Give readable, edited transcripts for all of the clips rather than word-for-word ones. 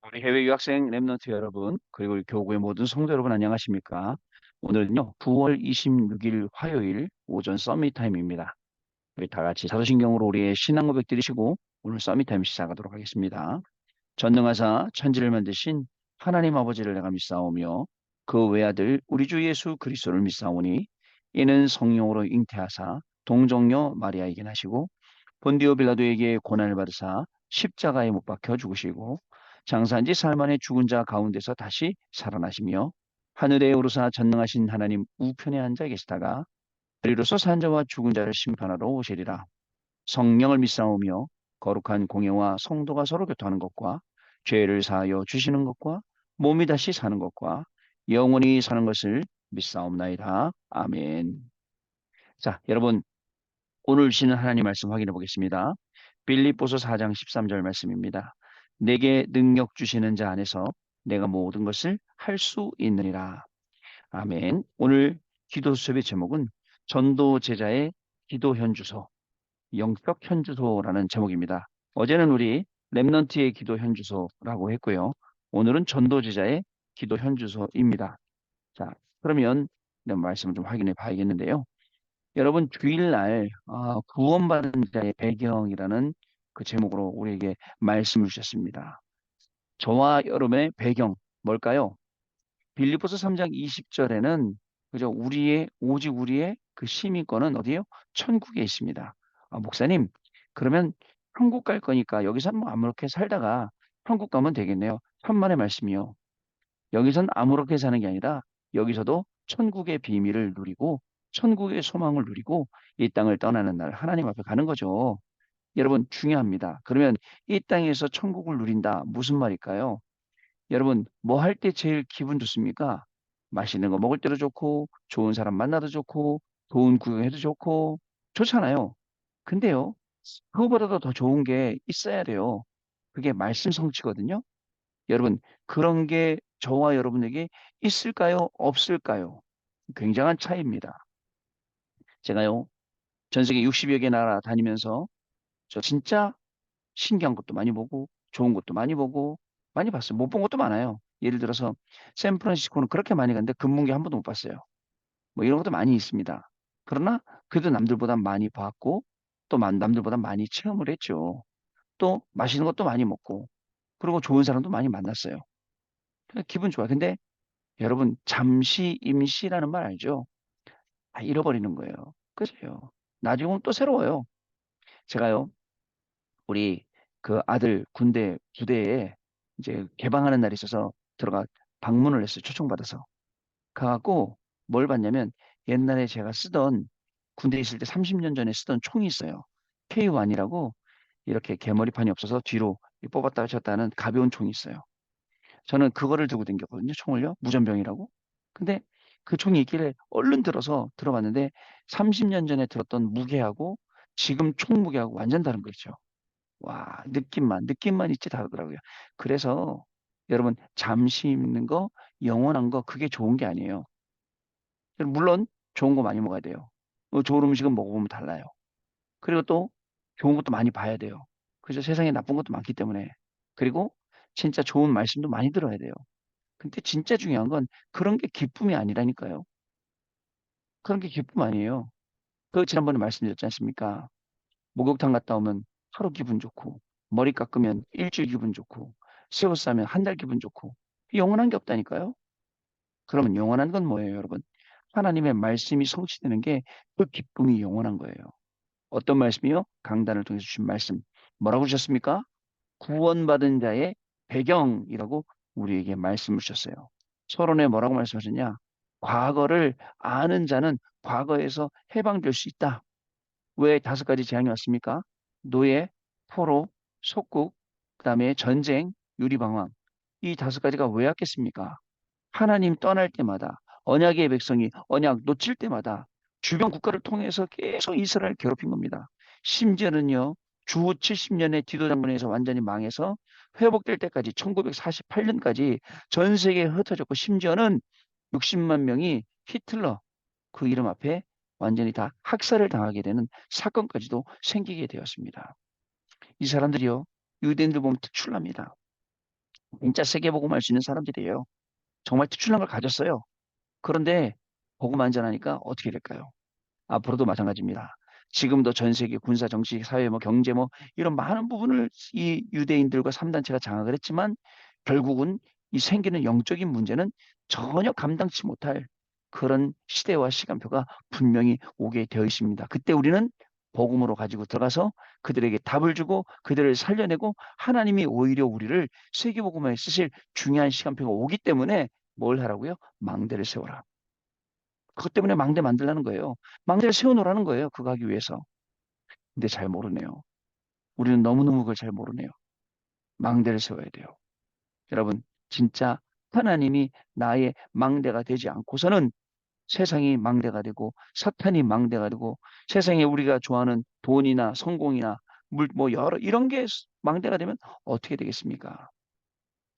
우리 해외 유학생 랩런트 여러분, 그리고 우리 교구의 모든 성도 여러분 안녕하십니까? 오늘은요, 9월 26일 화요일 오전 서밋 타임입니다. 우리 다 같이 사도신경으로 우리의 신앙 고백 드리시고 오늘 서밋 타임 시작하도록 하겠습니다. 전능하사 천지를 만드신 하나님 아버지를 내가 믿사오며 그 외아들 우리 주 예수 그리스도를 믿사오니 이는 성령으로 잉태하사 동정녀 마리아에게 나시고 본디오 빌라도에게 고난을 받으사 십자가에 못 박혀 죽으시고 장사한 지 사흘 만에 죽은 자 가운데서 다시 살아나시며 하늘에 오르사 전능하신 하나님 우편에 앉아 계시다가 그리로서 산 자와 죽은 자를 심판하러 오시리라. 성령을 믿사오며 거룩한 공예와 성도가 서로 교통하는 것과 죄를 사하여 주시는 것과 몸이 다시 사는 것과 영원히 사는 것을 믿사옵나이다. 아멘. 자, 여러분 오늘 주시는 하나님 말씀 확인해 보겠습니다. 빌립보서 4장 13절 말씀입니다. 내게 능력 주시는 자 안에서 내가 모든 것을 할 수 있느니라. 아멘. 오늘 기도 수업의 제목은 전도 제자의 기도 현주소, 영적 현주소라는 제목입니다. 어제는 우리 렘넌트의 기도 현주소라고 했고요. 오늘은 전도 제자의 기도 현주소입니다. 자, 그러면 말씀을 좀 확인해 봐야겠는데요. 여러분 주일날 구원받은 자의 배경이라는 그 제목으로 우리에게 말씀을 주셨습니다. 저와 여러분의 배경 뭘까요? 빌립보서 3장 20절에는 그죠? 오직 우리의 그 시민권은 어디에요? 천국에 있습니다. 목사님, 그러면 천국 갈 거니까 여기서 뭐 아무렇게 살다가 천국 가면 되겠네요. 천만의 말씀이요. 여기선 아무렇게 사는 게 아니라 여기서도 천국의 비밀을 누리고 천국의 소망을 누리고 이 땅을 떠나는 날 하나님 앞에 가는 거죠. 여러분 중요합니다. 그러면 이 땅에서 천국을 누린다. 무슨 말일까요? 여러분 뭐 할 때 제일 기분 좋습니까? 맛있는 거 먹을 때도 좋고 좋은 사람 만나도 좋고 좋은 구경해도 좋고 좋잖아요. 근데요. 그거보다도 더 좋은 게 있어야 돼요. 그게 말씀 성취거든요. 여러분, 그런 게 저와 여러분에게 있을까요? 없을까요? 굉장한 차이입니다. 제가요, 전 세계 60여 개 나라 다니면서 저 진짜 신기한 것도 많이 보고 좋은 것도 많이 보고 많이 봤어요. 못 본 것도 많아요. 예를 들어서 샌프란시스코는 그렇게 많이 갔는데 금문기 한 번도 못 봤어요. 뭐 이런 것도 많이 있습니다. 그러나 그래도 남들보다 많이 봤고 또 남들보다 많이 체험을 했죠. 또 맛있는 것도 많이 먹고 그리고 좋은 사람도 많이 만났어요. 기분 좋아요. 근데 여러분 잠시 임시라는 말 알죠? 다 잃어버리는 거예요. 그죠? 나중은 또 새로워요. 제가요, 우리 그 아들 군대 부대에 이제 개방하는 날이 있어서 들어가 방문을 했어요. 초청받아서. 가갖고 뭘 봤냐면 옛날에 제가 쓰던 군대에 있을 때 30년 전에 쓰던 총이 있어요. K1이라고 이렇게 개머리판이 없어서 뒤로 뽑았다 쳤다 하는 가벼운 총이 있어요. 저는 그거를 들고 댕겼거든요. 총을요. 무전병이라고. 근데 그 총이 있길래 얼른 들어서 들어봤는데 30년 전에 들었던 무게하고 지금 총 무게하고 완전 다른 거 있죠. 와, 느낌만 있지 다르더라고요. 그래서 여러분 잠시 있는 거, 영원한 거 그게 좋은 게 아니에요. 물론 좋은 거 많이 먹어야 돼요. 좋은 음식은 먹어보면 달라요. 그리고 또 좋은 것도 많이 봐야 돼요. 그래서 세상에 나쁜 것도 많기 때문에. 그리고 진짜 좋은 말씀도 많이 들어야 돼요. 근데 진짜 중요한 건 그런 게 기쁨이 아니라니까요. 그런 게 기쁨 아니에요. 그 지난번에 말씀드렸지 않습니까? 목욕탕 갔다 오면 하루 기분 좋고, 머리 깎으면 일주일 기분 좋고, 새 옷 사면 한 달 기분 좋고, 영원한 게 없다니까요. 그러면 영원한 건 뭐예요, 여러분? 하나님의 말씀이 성취되는 게 그 기쁨이 영원한 거예요. 어떤 말씀이요? 강단을 통해서 주신 말씀. 뭐라고 주셨습니까? 구원받은 자의 배경이라고 우리에게 말씀을 주셨어요. 서론에 뭐라고 말씀하셨냐? 과거를 아는 자는 과거에서 해방될 수 있다. 왜 다섯 가지 재앙이 왔습니까? 노예, 포로, 속국, 그다음에 전쟁, 유리방황. 이 다섯 가지가 왜 왔겠습니까? 하나님 떠날 때마다 언약의 백성이 언약 놓칠 때마다 주변 국가를 통해서 계속 이스라엘 괴롭힌 겁니다. 심지어는요. 주 70년의 디도 장군에서 완전히 망해서 회복될 때까지 1948년까지 전 세계에 흩어졌고 심지어는 60만 명이 히틀러 그 이름 앞에 완전히 다 학살을 당하게 되는 사건까지도 생기게 되었습니다. 이 사람들이요. 유대인들 보면 특출납니다. 진짜 세계복음할 수 있는 사람들이에요. 정말 특출난 걸 가졌어요. 그런데 복음 안 전하니까 어떻게 될까요? 앞으로도 마찬가지입니다. 지금도 전 세계 군사, 정치, 사회, 뭐 경제 뭐 이런 많은 부분을 이 유대인들과 3단체가 장악을 했지만 결국은 이 생기는 영적인 문제는 전혀 감당치 못할 그런 시대와 시간표가 분명히 오게 되어 있습니다. 그때 우리는 복음으로 가지고 들어가서 그들에게 답을 주고 그들을 살려내고 하나님이 오히려 우리를 세계복음에 쓰실 중요한 시간표가 오기 때문에 뭘 하라고요? 망대를 세워라. 그것 때문에 망대 만들라는 거예요. 망대를 세워놓으라는 거예요. 그거 하기 위해서. 근데 잘 모르네요. 우리는 너무너무 그걸 잘 모르네요. 망대를 세워야 돼요. 여러분, 진짜 하나님이 나의 망대가 되지 않고서는 세상이 망대가 되고 사탄이 망대가 되고 세상에 우리가 좋아하는 돈이나 성공이나 뭐 여러 이런 게 망대가 되면 어떻게 되겠습니까?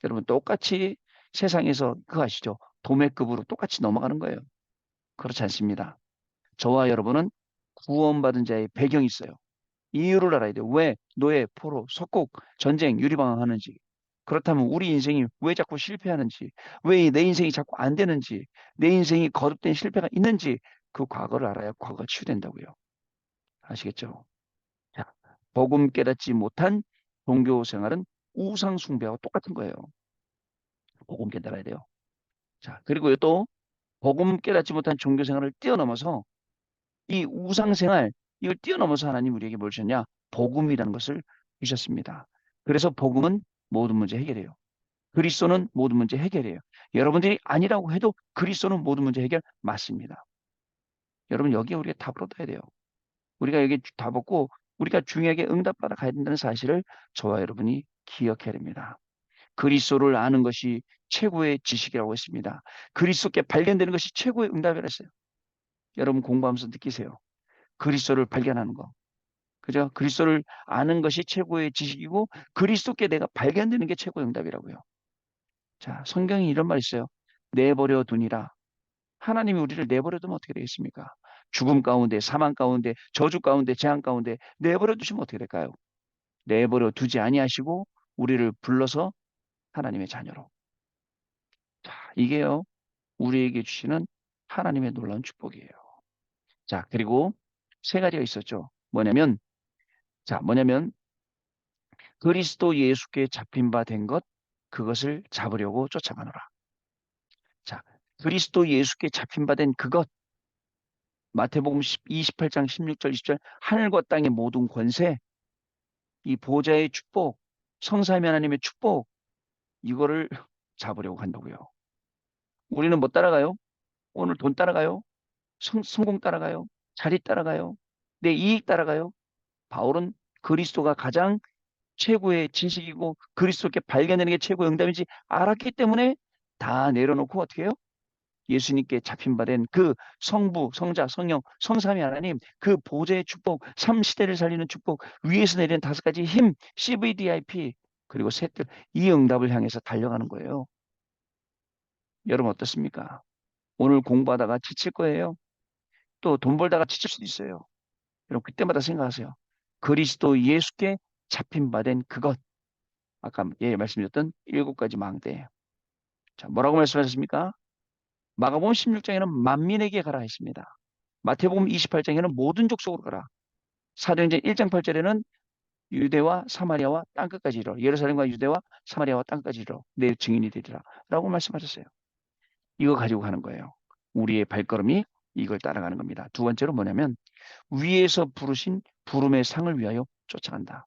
여러분 똑같이 세상에서 그거 아시죠? 도매급으로 똑같이 넘어가는 거예요. 그렇지 않습니다. 저와 여러분은 구원받은 자의 배경이 있어요. 이유를 알아야 돼요. 왜 노예, 포로, 속국, 전쟁, 유리방황하는지. 그렇다면 우리 인생이 왜 자꾸 실패하는지, 왜 내 인생이 자꾸 안 되는지, 내 인생이 거듭된 실패가 있는지 그 과거를 알아야 과거가 치유된다고요. 아시겠죠? 자, 복음 깨닫지 못한 종교 생활은 우상 숭배와 똑같은 거예요. 복음 깨달아야 돼요. 자, 그리고 또 복음 깨닫지 못한 종교 생활을 뛰어넘어서 이 우상 생활 이걸 뛰어넘어서 하나님 우리에게 뭘 주셨냐? 복음이라는 것을 주셨습니다. 그래서 복음은 모든 문제 해결해요. 그리스도는 모든 문제 해결해요. 여러분들이 아니라고 해도 그리스도는 모든 문제 해결 맞습니다. 여러분 여기에 우리가 답을 얻어야 돼요. 우리가 여기 답 얻고 우리가 중요하게 응답받아 가야 된다는 사실을 저와 여러분이 기억해야 됩니다. 그리스도를 아는 것이 최고의 지식이라고 했습니다. 그리스도께 발견되는 것이 최고의 응답이라 했어요. 여러분 공부하면서 느끼세요. 그리스도를 발견하는 거. 그죠? 그리스도를 아는 것이 최고의 지식이고 그리스도께 내가 발견되는 게 최고의 응답이라고요. 자, 성경이 이런 말 있어요. 내버려 두니라. 하나님이 우리를 내버려 두면 어떻게 되겠습니까? 죽음 가운데, 사망 가운데, 저주 가운데, 재앙 가운데 내버려 두시면 어떻게 될까요? 내버려 두지 아니하시고 우리를 불러서 하나님의 자녀로. 자, 이게요. 우리에게 주시는 하나님의 놀라운 축복이에요. 자, 그리고 세 가지가 있었죠. 뭐냐면 그리스도 예수께 잡힌 바 된 것, 그것을 잡으려고 쫓아가노라. 자, 그리스도 예수께 잡힌 바 된 그것, 마태복음 28장 16절 20절, 하늘과 땅의 모든 권세, 이 보좌의 축복, 성삼위 하나님의 축복, 이거를 잡으려고 한다고요. 우리는 뭐 따라가요? 오늘 돈 따라가요? 성공 따라가요? 자리 따라가요? 내 이익 따라가요? 바울은 그리스도가 가장 최고의 진식이고 그리스도께 발견되는 게 최고의 응답인지 알았기 때문에 다 내려놓고 어떻게 해요? 예수님께 잡힌 바 된 그 성부, 성자, 성령, 성삼위 하나님 그 보좌의 축복, 3시대를 살리는 축복, 위에서 내리는 다섯 가지 힘, CVDIP 그리고 셋들 이 응답을 향해서 달려가는 거예요. 여러분 어떻습니까? 오늘 공부하다가 지칠 거예요. 또 돈 벌다가 지칠 수도 있어요. 여러분 그때마다 생각하세요. 그리스도 예수께 잡힌 바 된 그것. 아까 예 말씀드렸던 일곱 가지 망대. 자, 뭐라고 말씀하셨습니까? 마가복음 16장에는 만민에게 가라 했습니다. 마태복음 28장에는 모든 족속으로 가라. 사도행전 1장 8절에는 유대와 사마리아와 땅끝까지 이르러 예루살렘과 유대와 사마리아와 땅끝까지 이르러 내 증인이 되리라 라고 말씀하셨어요. 이거 가지고 가는 거예요. 우리의 발걸음이 이걸 따라가는 겁니다. 두 번째로 뭐냐면 위에서 부르신 부름의 상을 위하여 쫓아간다.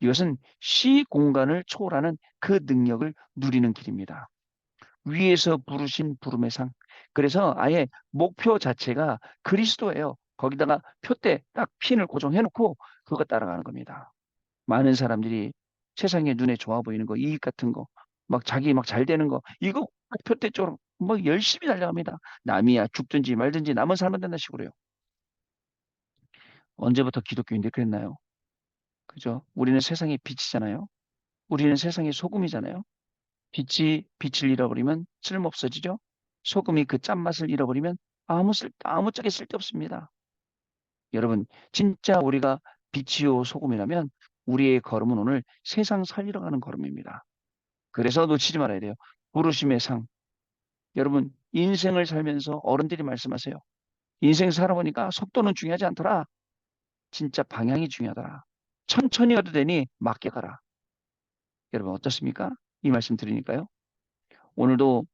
이것은 시 공간을 초월하는 그 능력을 누리는 길입니다. 위에서 부르신 부름의 상. 그래서 아예 목표 자체가 그리스도예요. 거기다가 표대 딱 핀을 고정해 놓고 그거 따라가는 겁니다. 많은 사람들이 세상에 눈에 좋아 보이는 거, 이익 같은 거, 막 자기 막 잘 되는 거, 이거 표대 쪽으로 막 열심히 달려갑니다. 남이야 죽든지 말든지 남은 살면 된다 식으로요. 언제부터 기독교인데 그랬나요? 그죠? 우리는 세상의 빛이잖아요. 우리는 세상의 소금이잖아요. 빛이 빛을 잃어버리면 쓸모없어지죠. 소금이 그 짠맛을 잃어버리면 아무짝에 쓸데없습니다. 여러분, 진짜 우리가 빛이요 소금이라면 우리의 걸음은 오늘 세상 살리러 가는 걸음입니다. 그래서 놓치지 말아야 돼요. 부르심의 상. 여러분, 인생을 살면서 어른들이 말씀하세요. 인생 살아보니까 속도는 중요하지 않더라. 진짜 방향이 중요하더라. 천천히 가도 되니 맞게 가라. 여러분 어떻습니까? 이 말씀 드리니까요. 오늘도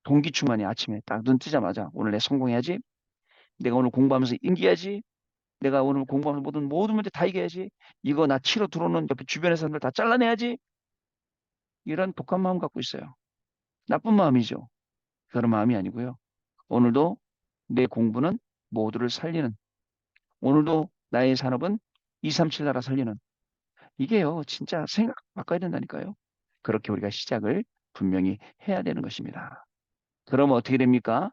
동기 충만이 아침에 딱 눈 뜨자마자 오늘 내 성공해야지. 내가 오늘 공부하면서 인기해야지. 내가 오늘 공부하면서 모든 문제 다 이겨야지. 이거 나 치러 들어오는 옆에 주변의 사람들 다 잘라내야지. 이런 독한 마음 갖고 있어요. 나쁜 마음이죠. 그런 마음이 아니고요. 오늘도 내 공부는 모두를 살리는, 오늘도 나의 산업은 237 나라 살리는, 이게요, 진짜 생각 바꿔야 된다니까요. 그렇게 우리가 시작을 분명히 해야 되는 것입니다. 그럼 어떻게 됩니까?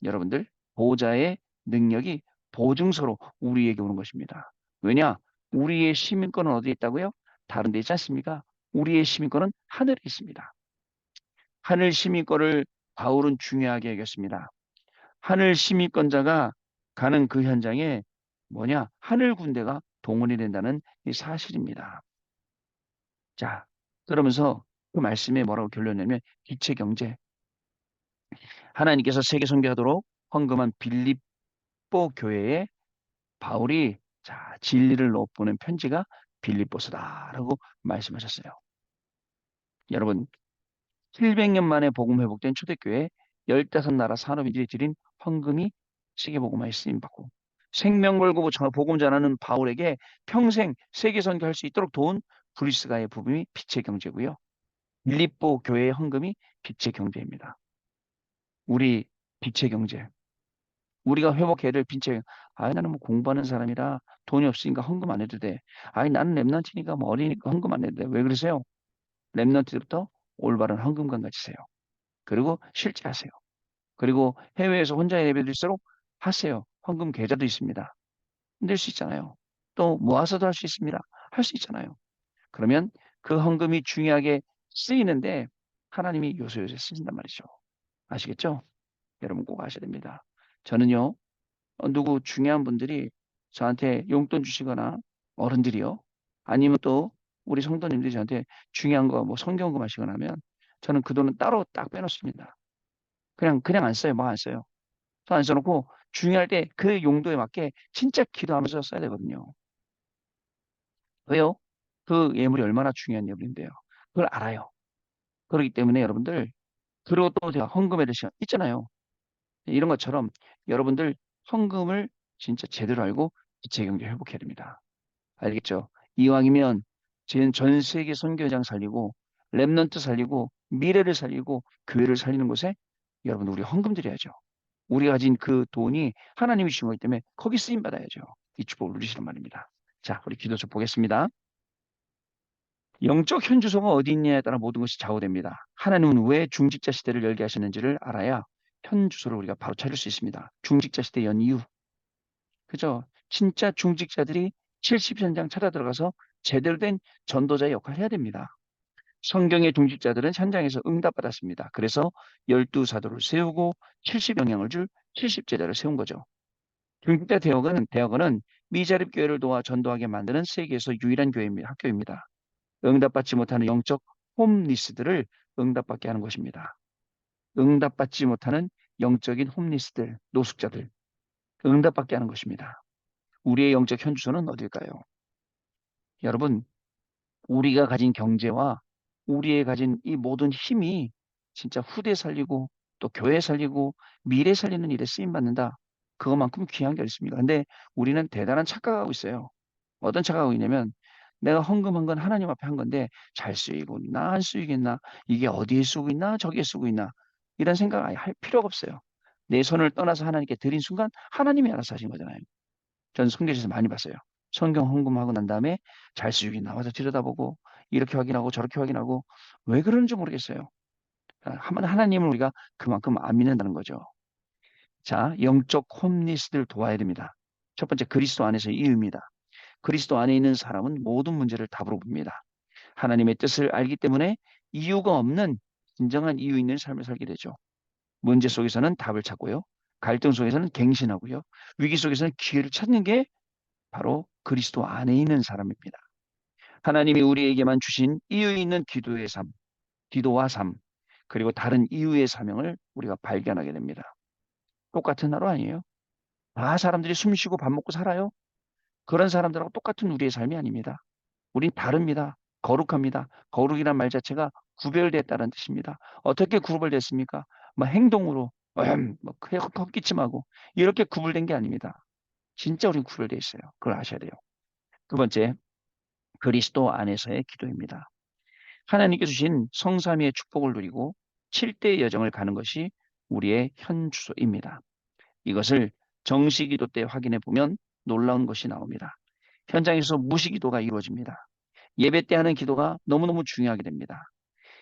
여러분들, 보호자의 능력이 보증서로 우리에게 오는 것입니다. 왜냐? 우리의 시민권은 어디에 있다고요? 다른 데 있지 않습니까? 우리의 시민권은 하늘에 있습니다. 하늘 시민권을 바울은 중요하게 여겼습니다. 하늘 시민권자가 가는 그 현장에 뭐냐? 하늘 군대가 동원이 된다는 이 사실입니다. 자, 그러면서 그 말씀에 뭐라고 결론내면 기체 경제. 하나님께서 세계 선교하도록 헌금한 빌립보 교회에 바울이 자, 진리를 넣어보낸 편지가 빌립보서다라고 말씀하셨어요. 여러분, 700년 만에 복음 회복된 초대교회 15나라 산업인들이 드린 헌금이 세계복음화에 쓰임받고 생명 걸고 복음 전하는 바울에게 평생 세계 선교할 수 있도록 도운 브리스가의 부분이 빛의 경제고요. 빌립보 교회의 헌금이 빛의 경제입니다. 우리 빛의 경제. 우리가 회복해야 될 빛의 아이 나는 뭐 공부하는 사람이라 돈이 없으니까 헌금 안 해도 돼. 아이 나는 랩런트니까 뭐 어리니까 헌금 안 해도 돼. 왜 그러세요? 랩런트부터 올바른 헌금관 가지세요. 그리고 실제하세요. 그리고 해외에서 혼자 예배드릴수록 하세요. 헌금 계좌도 있습니다. 낼 수 있잖아요. 또 모아서도 할 수 있습니다. 할 수 있잖아요. 그러면 그 헌금이 중요하게 쓰이는데 하나님이 요소요소 쓰신단 말이죠. 아시겠죠? 여러분 꼭 아셔야 됩니다. 저는요, 누구 중요한 분들이 저한테 용돈 주시거나 어른들이요. 아니면 또 우리 성도님들이 저한테 중요한 거 뭐 성경금 하시거나 하면 저는 그 돈은 따로 딱 빼놓습니다. 그냥 안 써요. 뭐 안 써요. 안 써놓고 중요할 때 그 용도에 맞게 진짜 기도하면서 써야 되거든요. 왜요? 그 예물이 얼마나 중요한 예물인데요. 그걸 알아요. 그렇기 때문에 여러분들, 그리고 또 제가 헌금에 대해서 있잖아요. 이런 것처럼 여러분들 헌금을 진짜 제대로 알고 기체 경제 회복해야 됩니다. 알겠죠? 이왕이면 전 세계 선교장 살리고 렘넌트 살리고 미래를 살리고 교회를 살리는 곳에 여러분 우리 헌금 드려야죠. 우리가 가진 그 돈이 하나님이 주신 거기 때문에 거기 쓰임 받아야죠. 이 축복을 누리시는 말입니다. 자, 우리 기도 좀 보겠습니다. 영적 현주소가 어디 있냐에 따라 모든 것이 좌우됩니다. 하나님은 왜 중직자 시대를 열게 하셨는지를 알아야 현주소를 우리가 바로 찾을 수 있습니다. 중직자 시대 연 이유. 그죠? 진짜 중직자들이 70현장 찾아 들어가서 제대로 된 전도자의 역할을 해야 됩니다. 성경의 중직자들은 현장에서 응답받았습니다. 그래서 12사도를 세우고 70영향을 줄 70제자를 세운 거죠. 중직자 대학원은 미자립 교회를 도와 전도하게 만드는 세계에서 유일한 교회입니다. 학교입니다. 응답받지 못하는 영적 홈리스들을 응답받게 하는 것입니다. 응답받지 못하는 영적인 홈리스들, 노숙자들, 응답받게 하는 것입니다. 우리의 영적 현주소는 어딜까요? 여러분, 우리가 가진 경제와 우리의 가진 이 모든 힘이 진짜 후대 살리고 또 교회 살리고 미래 살리는 일에 쓰임 받는다. 그것만큼 귀한 게 있습니다. 근데 우리는 대단한 착각하고 있어요. 어떤 착각하고 있냐면 내가 헌금한 건 하나님 앞에 한 건데 잘 쓰이고 있나 안 쓰이겠나 이게 어디에 쓰고 있나 저기에 쓰고 있나 이런 생각 아예 할 필요가 없어요. 내 손을 떠나서 하나님께 드린 순간 하나님이 알아서 하신 거잖아요. 저는 성경에서 많이 봤어요. 성경 헌금하고 난 다음에 잘 쓰이고 있나 와서 들여다보고 이렇게 확인하고 저렇게 확인하고 왜 그러는지 모르겠어요. 하나님을 우리가 그만큼 안 믿는다는 거죠. 자, 영적 홈리스를 도와야 됩니다. 첫 번째 그리스도 안에서의 이유입니다. 그리스도 안에 있는 사람은 모든 문제를 답으로 봅니다. 하나님의 뜻을 알기 때문에 이유가 없는 진정한 이유 있는 삶을 살게 되죠. 문제 속에서는 답을 찾고요. 갈등 속에서는 갱신하고요. 위기 속에서는 기회를 찾는 게 바로 그리스도 안에 있는 사람입니다. 하나님이 우리에게만 주신 이유 있는 기도의 삶. 기도와 삶, 그리고 다른 이유의 사명을 우리가 발견하게 됩니다. 똑같은 하루 아니에요. 다 사람들이 숨 쉬고 밥 먹고 살아요. 그런 사람들하고 똑같은 우리의 삶이 아닙니다. 우린 다릅니다. 거룩합니다. 거룩이란 말 자체가 구별됐다는 뜻입니다. 어떻게 구별됐습니까? 뭐 행동으로, 뭐 헛기침하고 이렇게 구별된 게 아닙니다. 진짜 우린 구별되어 있어요. 그걸 아셔야 돼요. 두 번째, 그리스도 안에서의 기도입니다. 하나님께 주신 성삼위의 축복을 누리고 7대의 여정을 가는 것이 우리의 현 주소입니다. 이것을 정시기도 때 확인해 보면 놀라운 것이 나옵니다. 현장에서 무시기도가 이루어집니다. 예배 때 하는 기도가 너무너무 중요하게 됩니다.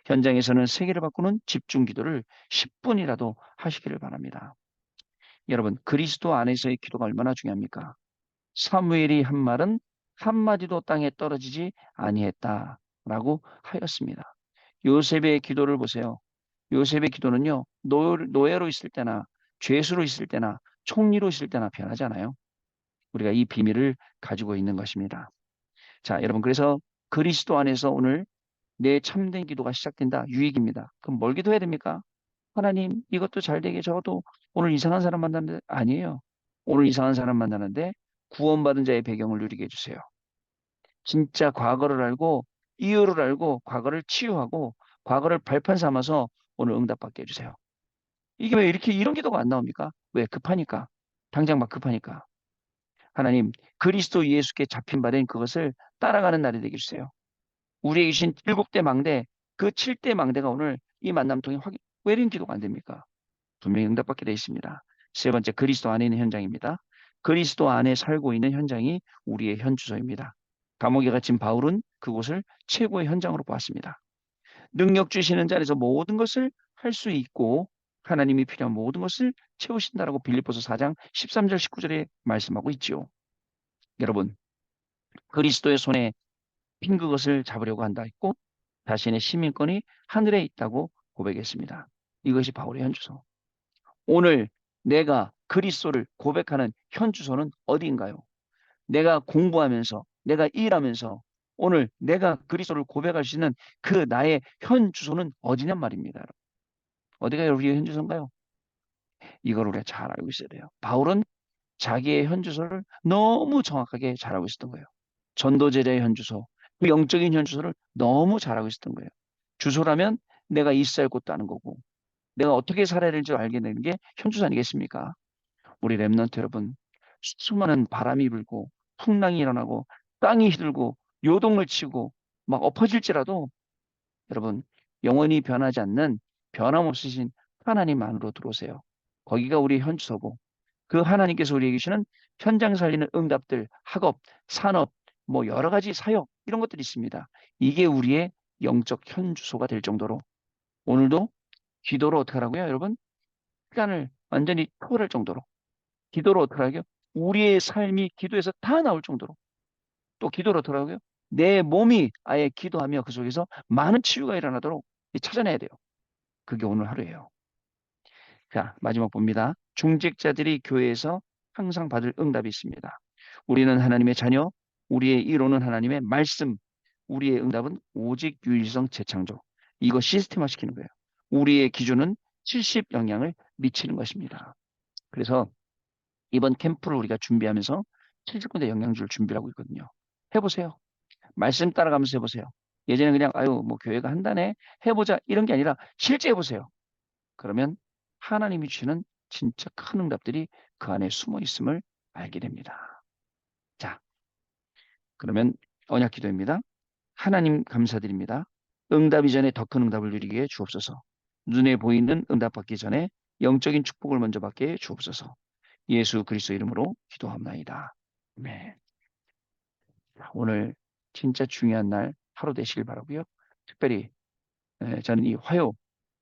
현장에서는 세계를 바꾸는 집중 기도를 10분이라도 하시기를 바랍니다. 여러분, 그리스도 안에서의 기도가 얼마나 중요합니까? 사무엘이 한 말은 한마디도 땅에 떨어지지 아니했다라고 하였습니다. 요셉의 기도를 보세요. 요셉의 기도는요, 노예로 있을 때나 죄수로 있을 때나 총리로 있을 때나 변하지 않아요. 우리가 이 비밀을 가지고 있는 것입니다. 자, 여러분, 그래서 그리스도 안에서 오늘 내 참된 기도가 시작된다. 유익입니다. 그럼 뭘 기도해야 됩니까? 하나님, 이것도 잘 되게 적어도 오늘 이상한 사람 만나는데 아니에요. 오늘 이상한 사람 만나는데 구원받은 자의 배경을 누리게 해주세요. 진짜 과거를 알고 이유를 알고 과거를 치유하고 과거를 발판 삼아서 오늘 응답받게 해주세요. 이게 왜 이렇게 이런 기도가 안 나옵니까? 왜? 급하니까. 당장 막 급하니까. 하나님, 그리스도 예수께 잡힌 바 된 그것을 따라가는 날이 되게 해주세요. 우리에게 주신 7대 망대, 그 7대 망대가 오늘 이 만남 통해 왜 이런 기도가 안 됩니까? 분명히 응답받게 되어 있습니다. 세 번째, 그리스도 안에 있는 현장입니다. 그리스도 안에 살고 있는 현장이 우리의 현주소입니다. 감옥에 갇힌 바울은 그곳을 최고의 현장으로 보았습니다. 능력 주시는 자리에서 모든 것을 할 수 있고 하나님이 필요한 모든 것을 채우신다라고 빌립보서 4장 13절 19절에 말씀하고 있지요. 여러분, 그리스도의 손에 핀 그것을 잡으려고 한다 했고 자신의 시민권이 하늘에 있다고 고백했습니다. 이것이 바울의 현주소. 오늘 내가 그리스도를 고백하는 현주소는 어디인가요? 내가 공부하면서, 내가 일하면서 오늘 내가 그리스도를 고백할 수 있는 그 나의 현주소는 어디냔 말입니다. 어디가 우리의 현주소인가요? 이걸 우리가 잘 알고 있어야 돼요. 바울은 자기의 현주소를 너무 정확하게 잘 알고 있었던 거예요. 전도제자의 현주소, 그 영적인 현주소를 너무 잘 알고 있었던 거예요. 주소라면 내가 있어야 할 곳도 아는 거고, 내가 어떻게 살아야 될지 알게 되는 게 현주소 아니겠습니까? 우리 랩런트 여러분, 수많은 바람이 불고 풍랑이 일어나고 땅이 휘들고 요동을 치고 막 엎어질지라도 여러분 영원히 변하지 않는 변함없으신 하나님 안으로 들어오세요. 거기가 우리 현주소고 그 하나님께서 우리에게 주시는 현장 살리는 응답들, 학업, 산업, 뭐 여러 가지 사역 이런 것들이 있습니다. 이게 우리의 영적 현주소가 될 정도로 오늘도 기도로 어떻게 하라고요, 여러분? 시간을 완전히 초월할 정도로 기도로 어떻게 하라고요? 우리의 삶이 기도에서 다 나올 정도로 또 기도로 어떻게 하라고요? 내 몸이 아예 기도하며 그 속에서 많은 치유가 일어나도록 찾아내야 돼요. 그게 오늘 하루예요. 자, 마지막 봅니다. 중직자들이 교회에서 항상 받을 응답이 있습니다. 우리는 하나님의 자녀, 우리의 이로는 하나님의 말씀, 우리의 응답은 오직 유일성 재창조. 이거 시스템화 시키는 거예요. 우리의 기준은 70 영향을 미치는 것입니다. 그래서 이번 캠프를 우리가 준비하면서 70군데 영양줄 준비를 하고 있거든요. 해보세요. 말씀 따라가면서 해보세요. 예전에 그냥 아유 뭐 교회가 한다네 해보자 이런 게 아니라 실제 해보세요. 그러면 하나님이 주시는 진짜 큰 응답들이 그 안에 숨어 있음을 알게 됩니다. 자, 그러면 언약 기도입니다. 하나님 감사드립니다. 응답 이전에 더 큰 응답을 누리게 해 주옵소서. 눈에 보이는 응답 받기 전에 영적인 축복을 먼저 받게 해 주옵소서. 예수 그리스도 이름으로 기도합나이다. 네. 오늘 진짜 중요한 날 하루 되시길 바라고요. 특별히 저는 이 화요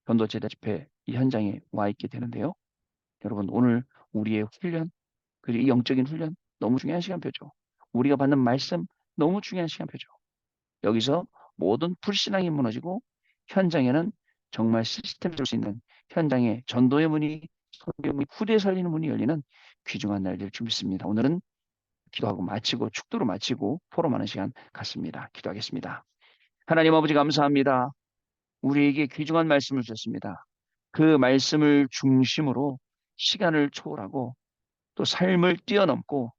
전도제자 집회 이 현장에 와 있게 되는데요. 여러분 오늘 우리의 훈련 그리고 이 영적인 훈련 너무 중요한 시간표죠. 우리가 받는 말씀 너무 중요한 시간표죠. 여기서 모든 불신앙이 무너지고 현장에는 정말 시스템 쓸 수 있는 현장에 전도의 문이 선교의 문이 후대 살리는 문이 열리는 귀중한 날 될 줄 믿습니다. 오늘은 기도하고 마치고 축도로 마치고 포럼하는 시간 갖습니다. 기도하겠습니다. 하나님 아버지 감사합니다. 우리에게 귀중한 말씀을 주셨습니다. 그 말씀을 중심으로 시간을 초월하고 또 삶을 뛰어넘고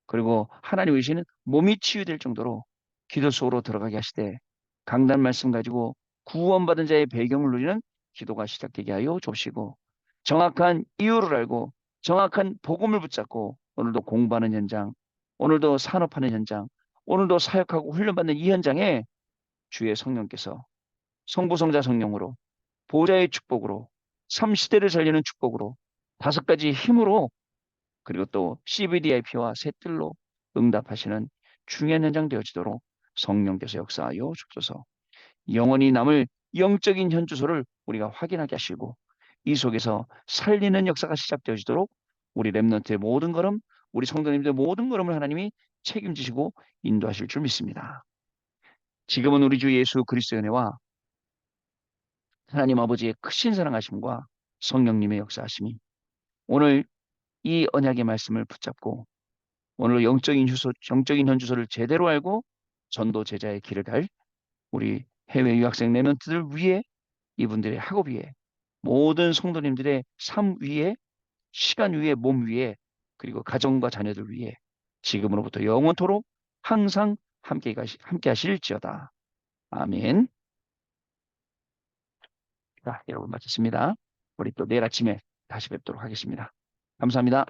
그리고 하나님 의시는 몸이 치유될 정도로 기도 속으로 들어가게 하시되 강단 말씀 가지고 구원받은 자의 배경을 누리는 기도가 시작되게 하여 좁시고 정확한 이유를 알고 정확한 복음을 붙잡고 오늘도 공부하는 현장, 오늘도 산업하는 현장, 오늘도 사역하고 훈련받는 이 현장에 주의 성령께서 성부성자 성령으로 보좌의 축복으로 3시대를 살리는 축복으로 5가지 힘으로 그리고 또 CVDIP와 셋들로 응답하시는 중요한 현장 되어지도록 성령께서 역사하여 주옵소서. 영원히 남을 영적인 현주소를 우리가 확인하게 하시고 이 속에서 살리는 역사가 시작되어지도록 우리 렘넌트의 모든 걸음, 우리 성도님들의 모든 걸음을 하나님이 책임지시고 인도하실 줄 믿습니다. 지금은 우리 주 예수 그리스도의 은혜와 하나님 아버지의 크신 사랑하심과 성령님의 역사하심이 오늘 이 언약의 말씀을 붙잡고 오늘 영적인 현주소를 제대로 알고 전도 제자의 길을 갈 우리 해외 유학생 랩런트들 위에 이분들의 학업 위에 모든 성도님들의 삶 위에 시간 위에 몸 위에 그리고 가정과 자녀들 위에 지금으로부터 영원토록 항상 함께 하실지어다. 아멘. 자, 여러분 마쳤습니다. 우리 또 내일 아침에 다시 뵙도록 하겠습니다. 감사합니다.